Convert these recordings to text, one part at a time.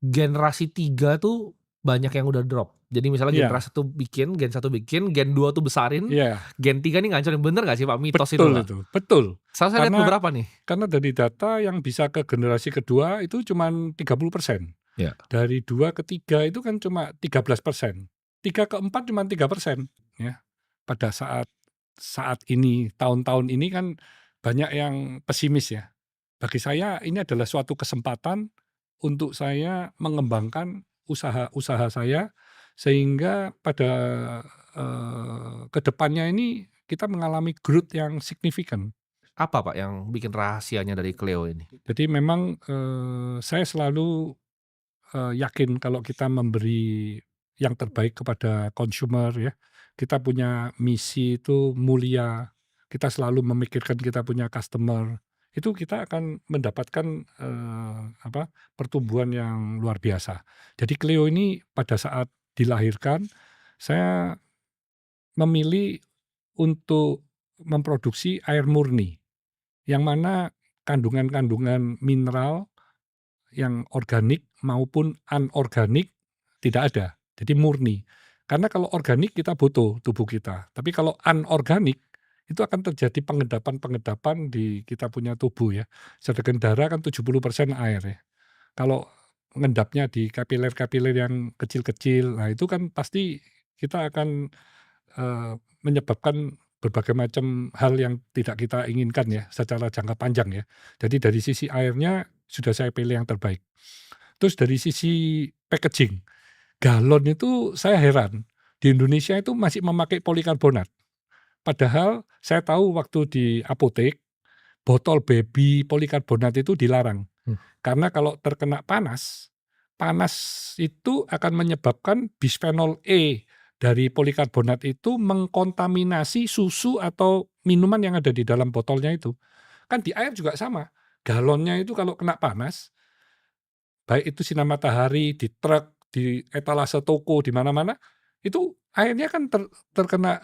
generasi 3 tuh banyak yang udah drop. Jadi misalnya Iya, generasi 1 bikin, Gen 2 tuh besarin, iya, Gen 3 nih ngancurin. Bener nggak sih Pak mitos itu betul Pak? itu, betul. Soalnya saya lihat Karena beberapa nih. dari data yang bisa ke generasi kedua itu cuman 30%. Ya. Dari 2 ke 3 itu kan cuma 13%. 3 ke 4 cuma 3%, ya. Pada saat saat ini, tahun-tahun ini kan banyak yang pesimis ya. Bagi saya ini adalah suatu kesempatan untuk saya mengembangkan usaha-usaha saya, sehingga pada, ke depannya ini kita mengalami growth yang signifikan. Apa Pak yang bikin rahasianya dari Cleo ini? Jadi memang, saya selalu, yakin kalau kita memberi yang terbaik kepada consumer ya, kita punya misi itu mulia, kita selalu memikirkan kita punya customer, itu kita akan mendapatkan, pertumbuhan yang luar biasa. Jadi Cleo ini pada saat dilahirkan, saya memilih untuk memproduksi air murni, yang mana kandungan-kandungan mineral yang organik maupun anorganik tidak ada, jadi murni. Karena kalau organik kita butuh tubuh kita, tapi kalau anorganik itu akan terjadi pengendapan-pengendapan di kita punya tubuh ya. Sedangkan darah kan 70% air ya. Kalau mengendapnya di kapiler-kapiler yang kecil-kecil, nah itu kan pasti kita akan, menyebabkan berbagai macam hal yang tidak kita inginkan ya secara jangka panjang ya. Jadi dari sisi airnya sudah saya pilih yang terbaik. Terus dari sisi packaging, galon itu saya heran, di Indonesia itu masih memakai polikarbonat. Padahal saya tahu waktu di apotek, botol baby polikarbonat itu dilarang. Mmm. Karena kalau terkena panas, panas itu akan menyebabkan bisphenol E dari polikarbonat itu mengkontaminasi susu atau minuman yang ada di dalam botolnya itu. Kan di air juga sama, galonnya itu kalau kena panas, baik itu sinar matahari, di truk, di etalase toko, di mana-mana, itu airnya kan terkena,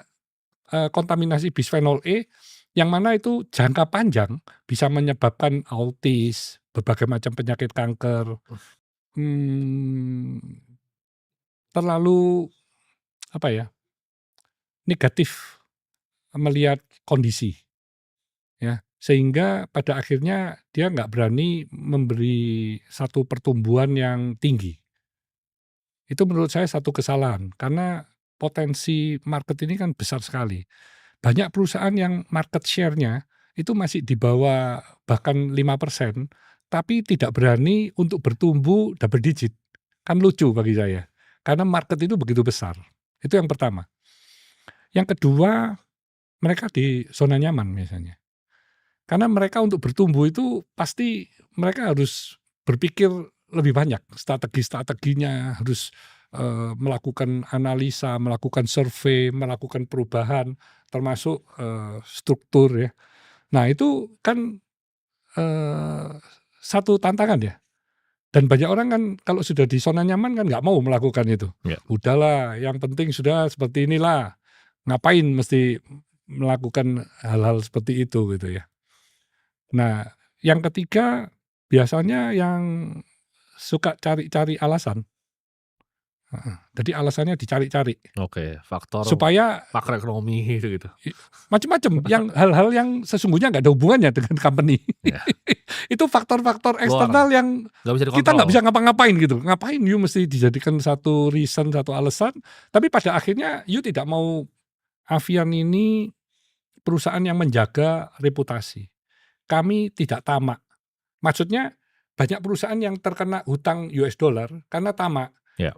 kontaminasi bisphenol E, yang mana itu jangka panjang bisa menyebabkan autis, berbagai macam penyakit kanker, mmm, terlalu apa ya, negatif melihat kondisi, ya. Sehingga pada akhirnya dia nggak berani memberi satu pertumbuhan yang tinggi. Itu menurut saya satu kesalahan, karena potensi market ini kan besar sekali. Banyak perusahaan yang market share-nya itu masih di bawah bahkan 5%, tapi tidak berani untuk bertumbuh double digit. Kan lucu bagi saya, karena market itu begitu besar. Itu yang pertama. Yang kedua, mereka di zona nyaman biasanya. Karena mereka untuk bertumbuh itu pasti mereka harus berpikir lebih banyak, strategi-strateginya harus, melakukan analisa, melakukan survei, melakukan perubahan, termasuk, struktur ya. Nah itu kan, eee, satu tantangan ya, dan banyak orang kan kalau sudah di zona nyaman kan nggak mau melakukan itu. Ya. Udahlah yang penting sudah seperti inilah, ngapain mesti melakukan hal-hal seperti itu gitu ya. Nah, yang ketiga biasanya yang suka cari-cari alasan, heeh, jadi alasannya dicari-cari Oke, faktor supaya makroekonomi gitu. i macem-macem yang hal-hal yang sesungguhnya nggak ada hubungannya dengan company. Ya, Itu faktor-faktor luar, eksternal yang nggak bisa kita nggak dikontrol. bisa ngapa-ngapain gitu. Ngapain you mesti dijadikan satu reason, satu alasan, tapi pada akhirnya you tidak mau Avian ini perusahaan yang menjaga reputasi. Kami tidak tamak. Maksudnya banyak perusahaan yang terkena hutang US dollar karena tamak. Ya,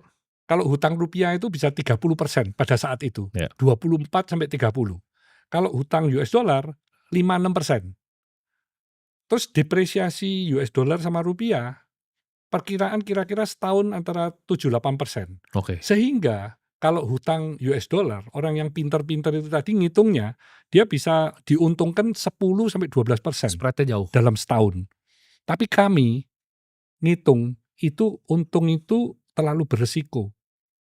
Kalau hutang rupiah itu bisa 30% pada saat itu, ya. 24 sampai 30. Kalau hutang US dollar 5-6%. Terus depresiasi US dollar sama rupiah, perkiraan kira-kira setahun antara 7-8%. Oke. Sehingga kalau hutang US dollar, orang yang pinter-pinter itu tadi ngitungnya, dia bisa diuntungkan 10-12% Spread-nya jauh. dalam setahun. Tapi kami ngitung, itu untung itu terlalu beresiko.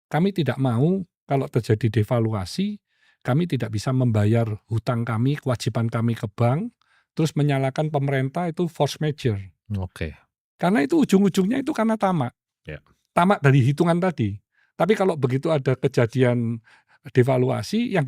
Kami tidak mau kalau terjadi devaluasi, kami tidak bisa membayar hutang kami, kewajiban kami ke bank, terus menyalahkan pemerintah itu force majeure. Oke. Karena itu ujung-ujungnya itu karena tamak. Ya. Tamak dari hitungan tadi. Tapi kalau begitu ada kejadian devaluasi yang